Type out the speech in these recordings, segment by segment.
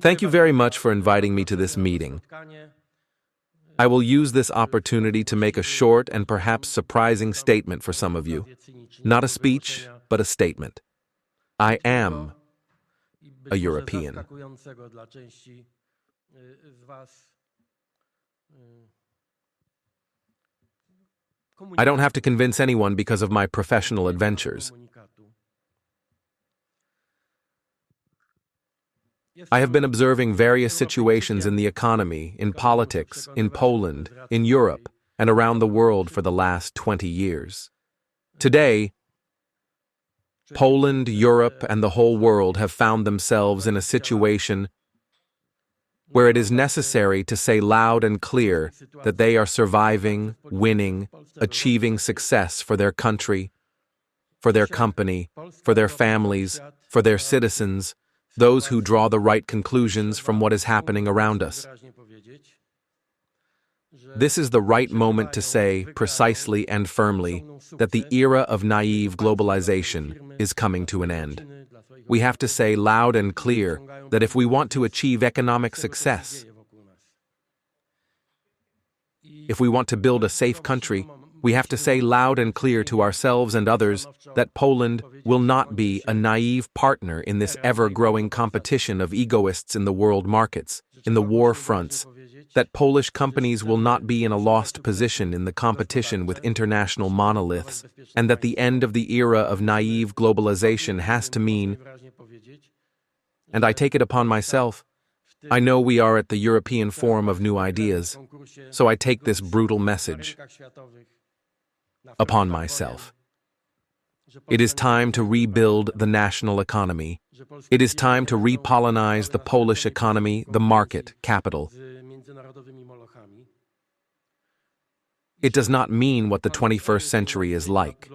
Thank you very much for inviting me to this meeting. I will use this opportunity to make a short and perhaps surprising statement for some of you. Not a speech, but a statement. I am a European. I don't have to convince anyone because of my professional adventures. I have been observing various situations in the economy, in politics, in Poland, in Europe, and around the world for the last 20 years. Today, Poland, Europe, and the whole world have found themselves in a situation where it is necessary to say loud and clear that they are surviving, winning, achieving success for their country, for their company, for their families, for their citizens, those who draw the right conclusions from what is happening around us. This is the right moment to say, precisely and firmly, that the era of naive globalization is coming to an end. We have to say loud and clear that if we want to achieve economic success, if we want to build a safe country, we have to say loud and clear to ourselves and others that Poland will not be a naive partner in this ever-growing competition of egoists in the world markets, in the war fronts, that Polish companies will not be in a lost position in the competition with international monoliths, and that the end of the era of naive globalization has to mean, and I take it upon myself, I know we are at the European Forum of New Ideas, so I take this brutal message upon myself. It is time to rebuild the national economy. It is time to repolonize the Polish economy, the market, capital. It does not mean what the 21st century is like.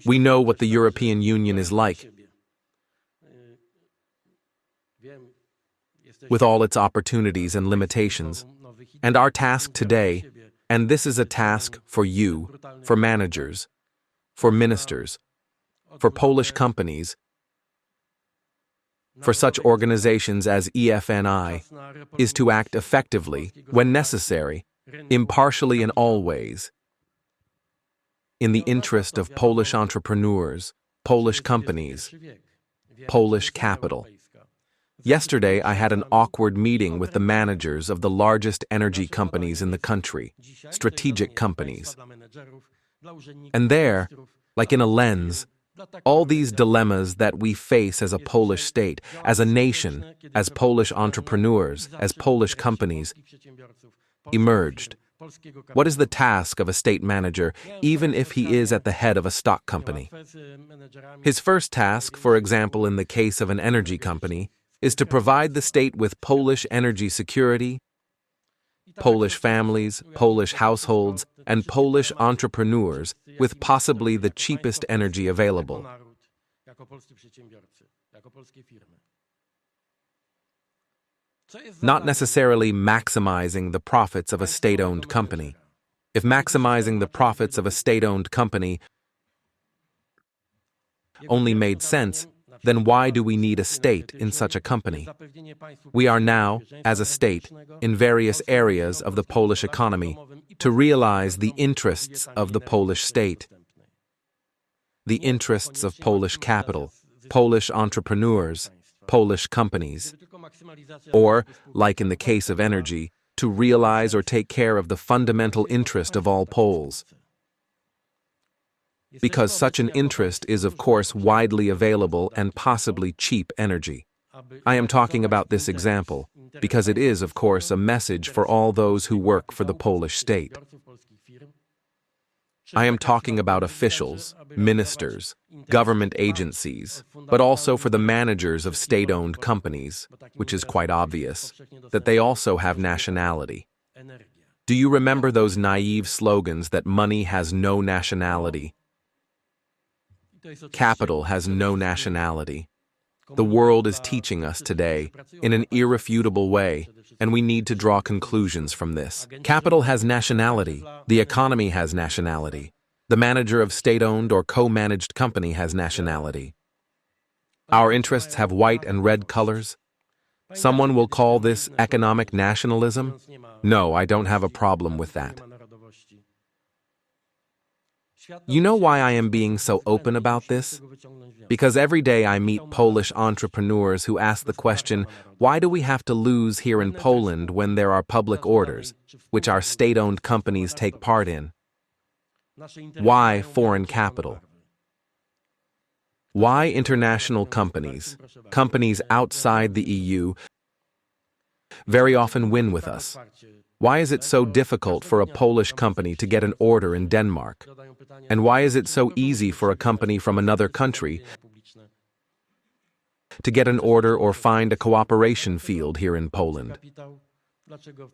We know what the European Union is like, with all its opportunities and limitations. And our task today, and this is a task for you, for managers, for ministers, for Polish companies, for such organizations as EFNI, is to act effectively, when necessary, impartially and always, in the interest of Polish entrepreneurs, Polish companies, Polish capital. Yesterday, I had an awkward meeting with the managers of the largest energy companies in the country, strategic companies. And there, like in a lens, all these dilemmas that we face as a Polish state, as a nation, as Polish entrepreneurs, as Polish companies, emerged. What is the task of a state manager, even if he is at the head of a stock company? His first task, for example, in the case of an energy company, is to provide the state with Polish energy security, Polish families, Polish households, and Polish entrepreneurs with possibly the cheapest energy available. Not necessarily maximizing the profits of a state-owned company. If maximizing the profits of a state-owned company only made sense, then why do we need a state in such a company? We are now, as a state, in various areas of the Polish economy to realize the interests of the Polish state, the interests of Polish capital, Polish entrepreneurs, Polish companies, or, like in the case of energy, to realize or take care of the fundamental interest of all Poles. Because such an interest is, of course, widely available and possibly cheap energy. I am talking about this example because it is, of course, a message for all those who work for the Polish state. I am talking about officials, ministers, government agencies, but also for the managers of state-owned companies, which is quite obvious, that they also have nationality. Do you remember those naive slogans that money has no nationality? Capital has no nationality. The world is teaching us today in an irrefutable way, and we need to draw conclusions from this. Capital has nationality. The economy has nationality. The manager of state-owned or co-managed company has nationality. Our interests have white and red colors. Someone will call this economic nationalism. No, I don't have a problem with that. You know why I am being so open about this? Because every day I meet Polish entrepreneurs who ask the question, why do we have to lose here in Poland when there are public orders, which our state-owned companies take part in? Why foreign capital? Why international companies, companies outside the EU, very often win with us? Why is it so difficult for a Polish company to get an order in Denmark? And why is it so easy for a company from another country to get an order or find a cooperation field here in Poland?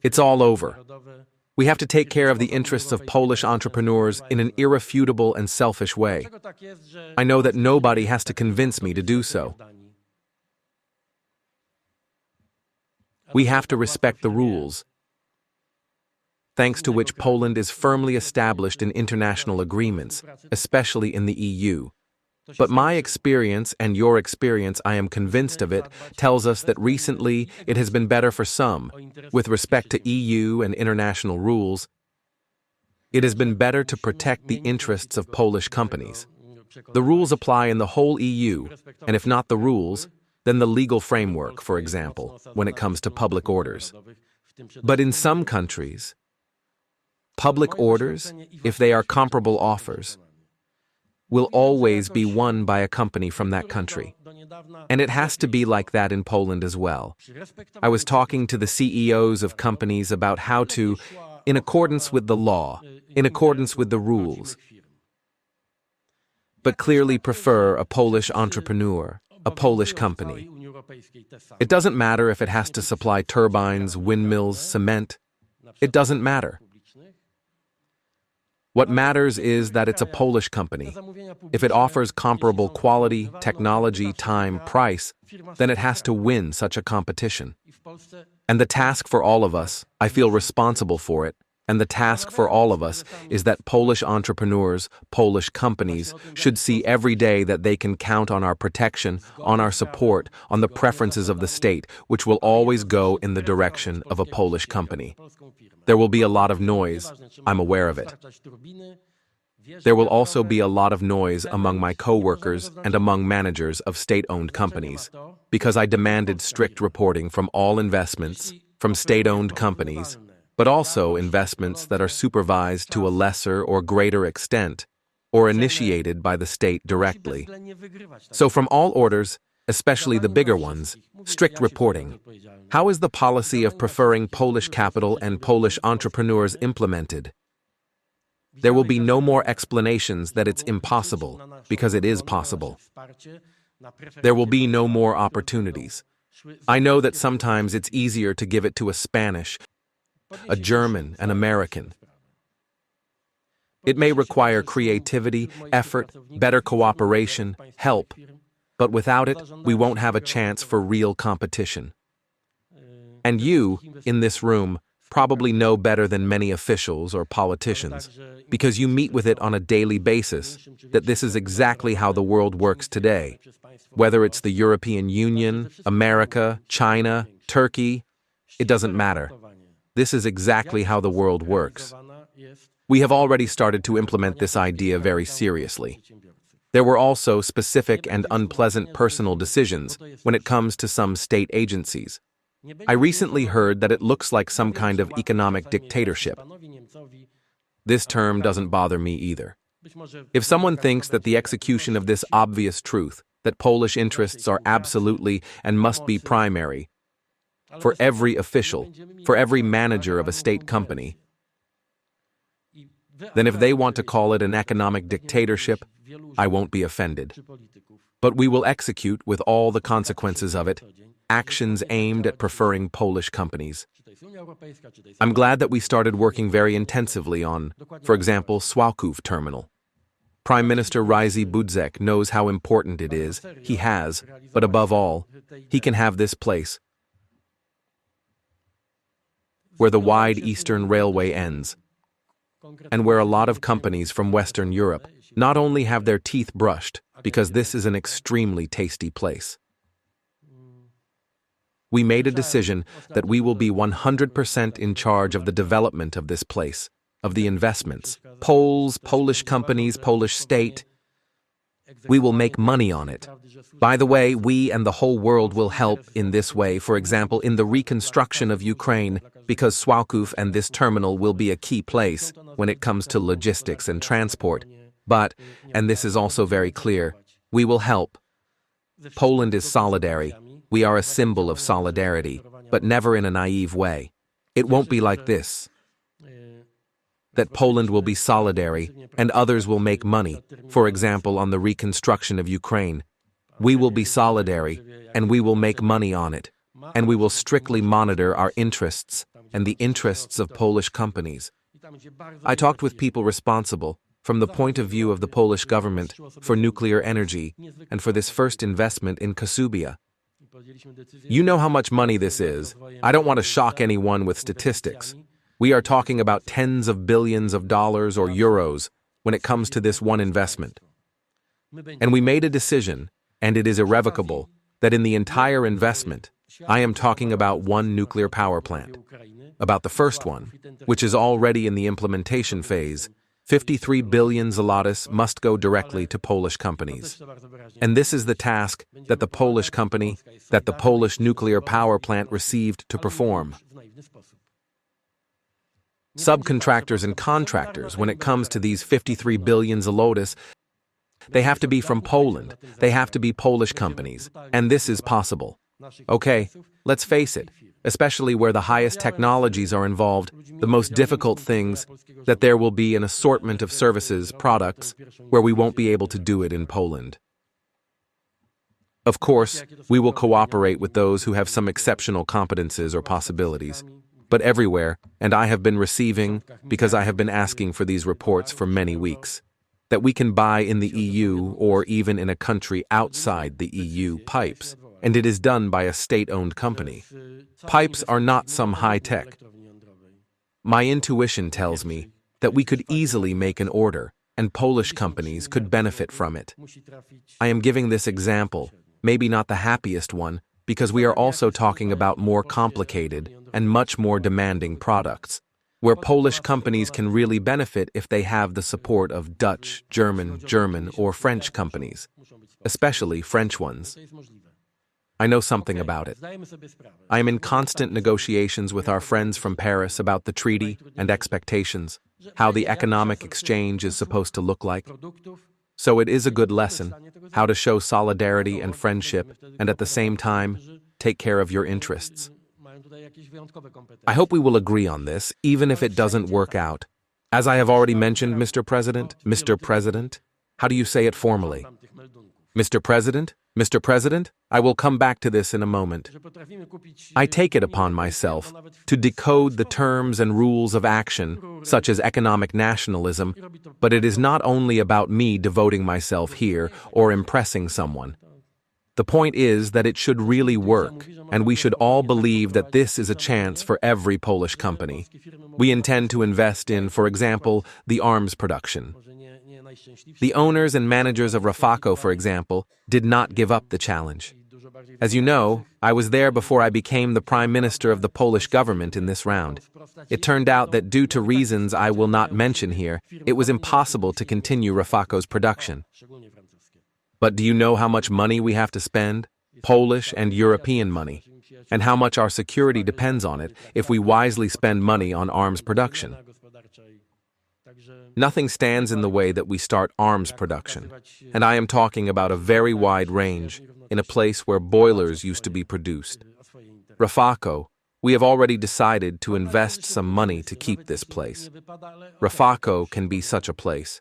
It's all over. We have to take care of the interests of Polish entrepreneurs in an irrefutable and selfish way. I know that nobody has to convince me to do so. We have to respect the rules, thanks to which Poland is firmly established in international agreements, especially in the EU. But my experience and your experience, I am convinced of it, tells us that recently it has been better for some. With respect to EU and international rules, it has been better to protect the interests of Polish companies. The rules apply in the whole EU, and if not the rules, then the legal framework, for example, when it comes to public orders. But in some countries, public orders, if they are comparable offers, will always be won by a company from that country. And it has to be like that in Poland as well. I was talking to the CEOs of companies about how to, in accordance with the law, in accordance with the rules, but clearly prefer a Polish entrepreneur, a Polish company. It doesn't matter if it has to supply turbines, windmills, cement. It doesn't matter. What matters is that it's a Polish company. If it offers comparable quality, technology, time, price, then it has to win such a competition. And the task for all of us, I feel responsible for it, and the task for all of us is that Polish entrepreneurs, Polish companies, should see every day that they can count on our protection, on our support, on the preferences of the state, which will always go in the direction of a Polish company. There will be a lot of noise, I'm aware of it. There will also be a lot of noise among my co-workers and among managers of state-owned companies, because I demanded strict reporting from all investments, from state-owned companies, but also investments that are supervised to a lesser or greater extent, or initiated by the state directly. So from all orders, especially the bigger ones, strict reporting. How is the policy of preferring Polish capital and Polish entrepreneurs implemented? There will be no more explanations that it's impossible, because it is possible. There will be no more opportunities. I know that sometimes it's easier to give it to a Spanish, a German, an American. It may require creativity, effort, better cooperation, help, but without it, we won't have a chance for real competition. And you, in this room, probably know better than many officials or politicians, because you meet with it on a daily basis, that this is exactly how the world works today. Whether it's the European Union, America, China, Turkey, it doesn't matter. This is exactly how the world works. We have already started to implement this idea very seriously. There were also specific and unpleasant personal decisions when it comes to some state agencies. I recently heard that it looks like some kind of economic dictatorship. This term doesn't bother me either. If someone thinks that the execution of this obvious truth, that Polish interests are absolutely and must be primary, for every official, for every manager of a state company, then if they want to call it an economic dictatorship, I won't be offended. But we will execute, with all the consequences of it, actions aimed at preferring Polish companies. I'm glad that we started working very intensively on, for example, Słaków terminal. Prime Minister Rizy Budżek knows how important it is. He has, but above all, he can have this place, where the wide Eastern Railway ends, and where a lot of companies from Western Europe not only have their teeth brushed, because this is an extremely tasty place. We made a decision that we will be 100% in charge of the development of this place, of the investments. Poles, Polish companies, Polish state. We will make money on it. By the way, we and the whole world will help in this way, for example, in the reconstruction of Ukraine, because Słaków and this terminal will be a key place when it comes to logistics and transport. But, and this is also very clear, we will help. Poland is solidary. We are a symbol of solidarity, but never in a naive way. It won't be like this. That Poland will be solidary and others will make money, for example, on the reconstruction of Ukraine. We will be solidary and we will make money on it, and we will strictly monitor our interests and the interests of Polish companies. I talked with people responsible, from the point of view of the Polish government, for nuclear energy and for this first investment in Kasubia. You know how much money this is. I don't want to shock anyone with statistics. We are talking about tens of billions of dollars or euros when it comes to this one investment. And we made a decision, and it is irrevocable, that in the entire investment, I am talking about one nuclear power plant. About the first one, which is already in the implementation phase, 53 billion zlotys must go directly to Polish companies. And this is the task that the Polish company, that the Polish nuclear power plant received to perform. Subcontractors and contractors, when it comes to these 53 billion zlotys, they have to be from Poland, they have to be Polish companies, and this is possible. Okay, let's face it, especially where the highest technologies are involved, the most difficult things, that there will be an assortment of services, products, where we won't be able to do it in Poland. Of course, we will cooperate with those who have some exceptional competences or possibilities. But everywhere, and I have been receiving, because I have been asking for these reports for many weeks, that we can buy in the EU or even in a country outside the EU pipes, and it is done by a state-owned company. Pipes are not some high-tech. My intuition tells me that we could easily make an order, and Polish companies could benefit from it. I am giving this example, maybe not the happiest one, because we are also talking about more complicated and much more demanding products, where Polish companies can really benefit if they have the support of Dutch, German, or French companies, especially French ones. I know something about it. I am in constant negotiations with our friends from Paris about the treaty and expectations, how the economic exchange is supposed to look like. So it is a good lesson, how to show solidarity and friendship, and at the same time, take care of your interests. I hope we will agree on this, even if it doesn't work out. As I have already mentioned, Mr. President, how do you say it formally? Mr. President, I will come back to this in a moment. I take it upon myself to decode the terms and rules of action, such as economic nationalism, but it is not only about me devoting myself here or impressing someone. The point is that it should really work, and we should all believe that this is a chance for every Polish company. We intend to invest in, for example, the arms production. The owners and managers of Rafako, for example, did not give up the challenge. As you know, I was there before I became the Prime Minister of the Polish government in this round. It turned out that due to reasons I will not mention here, it was impossible to continue Rafako's production. But do you know how much money we have to spend? Polish and European money. And how much our security depends on it if we wisely spend money on arms production. Nothing stands in the way that we start arms production, and I am talking about a very wide range, in a place where boilers used to be produced. Rafako, we have already decided to invest some money to keep this place. Rafako can be such a place.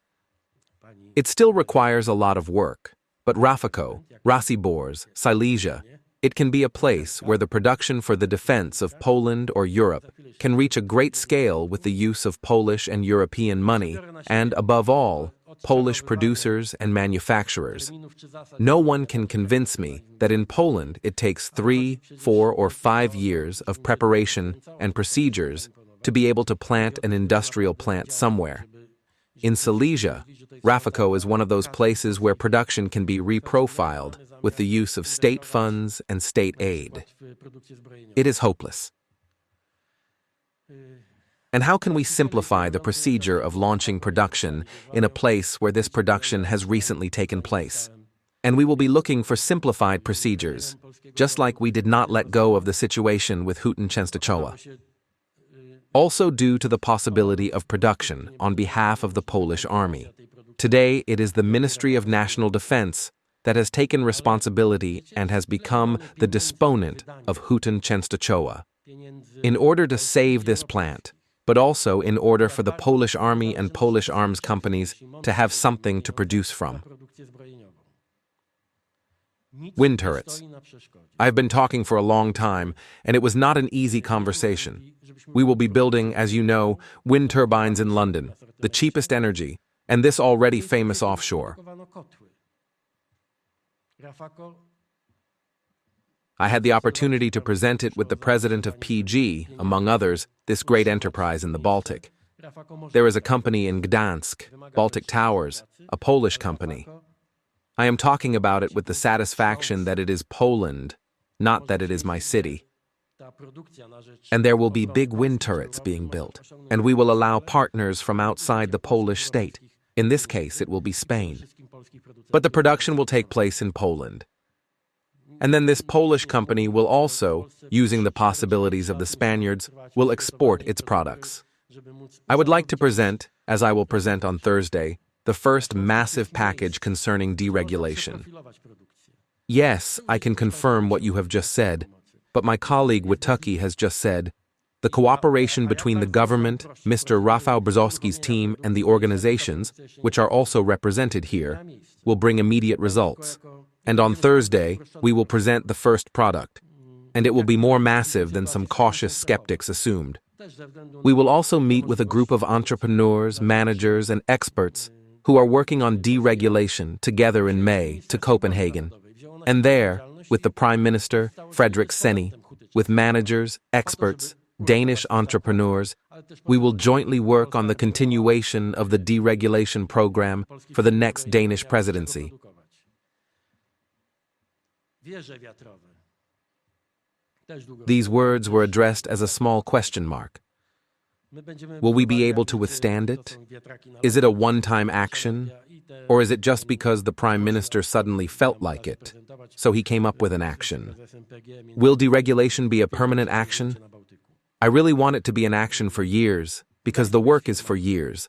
It still requires a lot of work, but Rafako, Racibórz, Silesia, it can be a place where the production for the defense of Poland or Europe can reach a great scale with the use of Polish and European money and, above all, Polish producers and manufacturers. No one can convince me that in Poland it takes 3, 4, or 5 years of preparation and procedures to be able to plant an industrial plant somewhere. In Silesia, Rafako is one of those places where production can be reprofiled with the use of state funds and state aid. It is hopeless. And how can we simplify the procedure of launching production in a place where this production has recently taken place? And we will be looking for simplified procedures, just like we did not let go of the situation with Hutin Częstochowa. Also due to the possibility of production on behalf of the Polish army. Today, it is the Ministry of National Defense that has taken responsibility and has become the disponent of Hutin Częstochowa. In order to save this plant, but also in order for the Polish army and Polish arms companies to have something to produce from. Wind turrets. I have been talking for a long time, and it was not an easy conversation. We will be building, as you know, wind turbines in London, the cheapest energy, and this already famous offshore. I had the opportunity to present it with the president of PG, among others, this great enterprise in the Baltic. There is a company in Gdansk, Baltic Towers, a Polish company. I am talking about it with the satisfaction that it is Poland, not that it is my city. And there will be big wind turrets being built, and we will allow partners from outside the Polish state. In this case, it will be Spain. But the production will take place in Poland. And then this Polish company will also, using the possibilities of the Spaniards, will export its products. I would like to present, as I will present on Thursday, the first massive package concerning deregulation. Yes, I can confirm what you have just said, but my colleague Witucki has just said, the cooperation between the government, Mr. Rafał Brzozowski's team, and the organizations, which are also represented here, will bring immediate results. And on Thursday, we will present the first product, and it will be more massive than some cautious skeptics assumed. We will also meet with a group of entrepreneurs, managers, and experts who are working on deregulation together in May to Copenhagen. And there, with the Prime Minister, Fredrik Seni, with managers, experts, Danish entrepreneurs, we will jointly work on the continuation of the deregulation program for the next Danish presidency. These words were addressed as a small question mark. Will we be able to withstand it? Is it a one-time action? Or is it just because the Prime Minister suddenly felt like it, so he came up with an action? Will deregulation be a permanent action? I really want it to be an action for years, because the work is for years,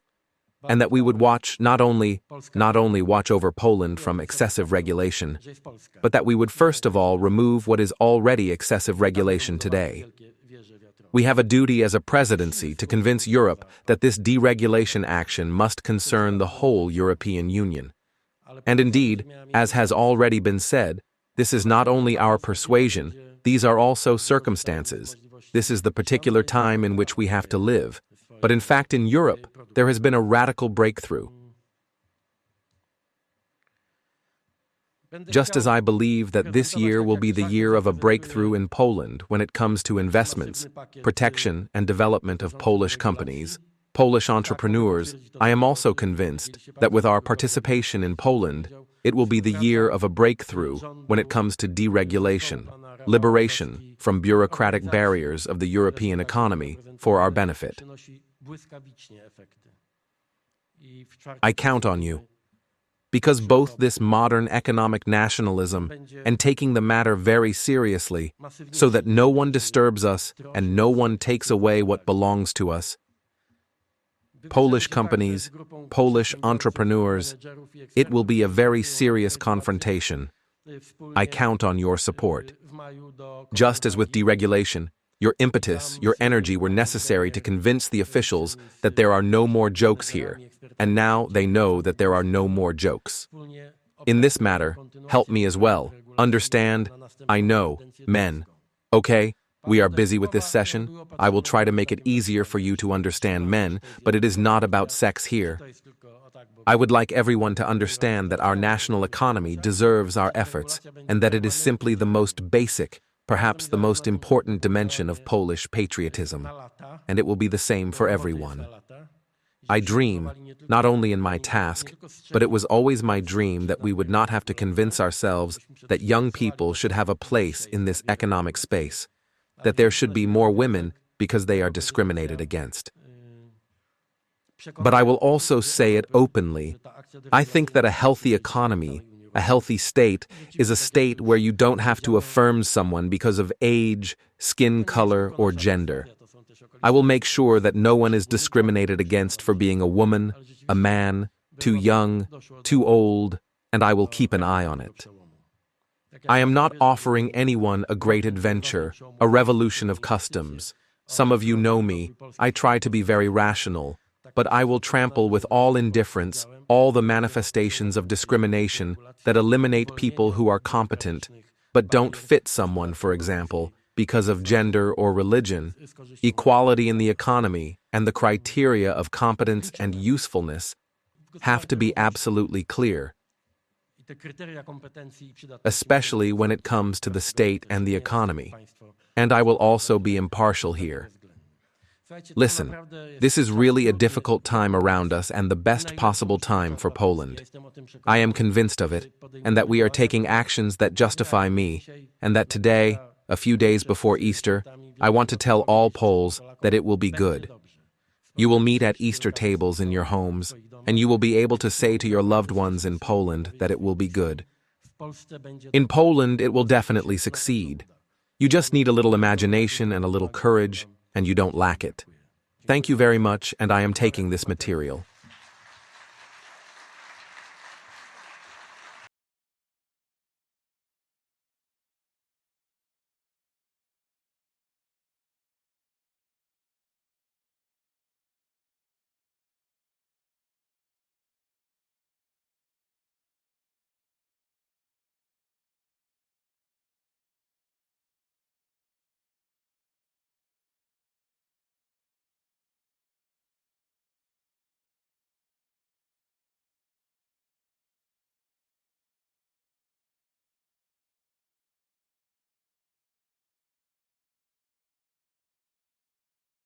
and that we would watch not only watch over Poland from excessive regulation, but that we would first of all remove what is already excessive regulation today. We have a duty as a presidency to convince Europe that this deregulation action must concern the whole European Union. And indeed, as has already been said, this is not only our persuasion, these are also circumstances. This is the particular time in which we have to live. But in fact, in Europe, there has been a radical breakthrough. Just as I believe that this year will be the year of a breakthrough in Poland when it comes to investments, protection, and development of Polish companies, Polish entrepreneurs, I am also convinced that with our participation in Poland, it will be the year of a breakthrough when it comes to deregulation, liberation from bureaucratic barriers of the European economy for our benefit. I count on you. Because both this modern economic nationalism and taking the matter very seriously, so that no one disturbs us and no one takes away what belongs to us, Polish companies, Polish entrepreneurs, it will be a very serious confrontation. I count on your support. Just as with deregulation, your impetus, your energy were necessary to convince the officials that there are no more jokes here, and now they know that there are no more jokes. In this matter, help me as well. Understand, I know, men. Okay, we are busy with this session. I will try to make it easier for you to understand men, but it is not about sex here. I would like everyone to understand that our national economy deserves our efforts, and that it is simply the most basic, perhaps the most important dimension of Polish patriotism, and it will be the same for everyone. I dream, not only in my task, but it was always my dream that we would not have to convince ourselves that young people should have a place in this economic space, that there should be more women because they are discriminated against. But I will also say it openly. I think that a healthy economy, a healthy state, is a state where you don't have to affirm someone because of age, skin color, or gender. I will make sure that no one is discriminated against for being a woman, a man, too young, too old, and I will keep an eye on it. I am not offering anyone a great adventure, a revolution of customs. Some of you know me, I try to be very rational, but I will trample with all indifference all the manifestations of discrimination that eliminate people who are competent, but don't fit someone, for example, because of gender or religion. Equality in the economy and the criteria of competence and usefulness have to be absolutely clear, especially when it comes to the state and the economy. And I will also be impartial here. Listen, this is really a difficult time around us and the best possible time for Poland. I am convinced of it, and that we are taking actions that justify me, and that today, a few days before Easter, I want to tell all Poles that it will be good. You will meet at Easter tables in your homes, and you will be able to say to your loved ones in Poland that it will be good. In Poland, it will definitely succeed. You just need a little imagination and a little courage, and you don't lack it. Thank you very much, and I am taking this material.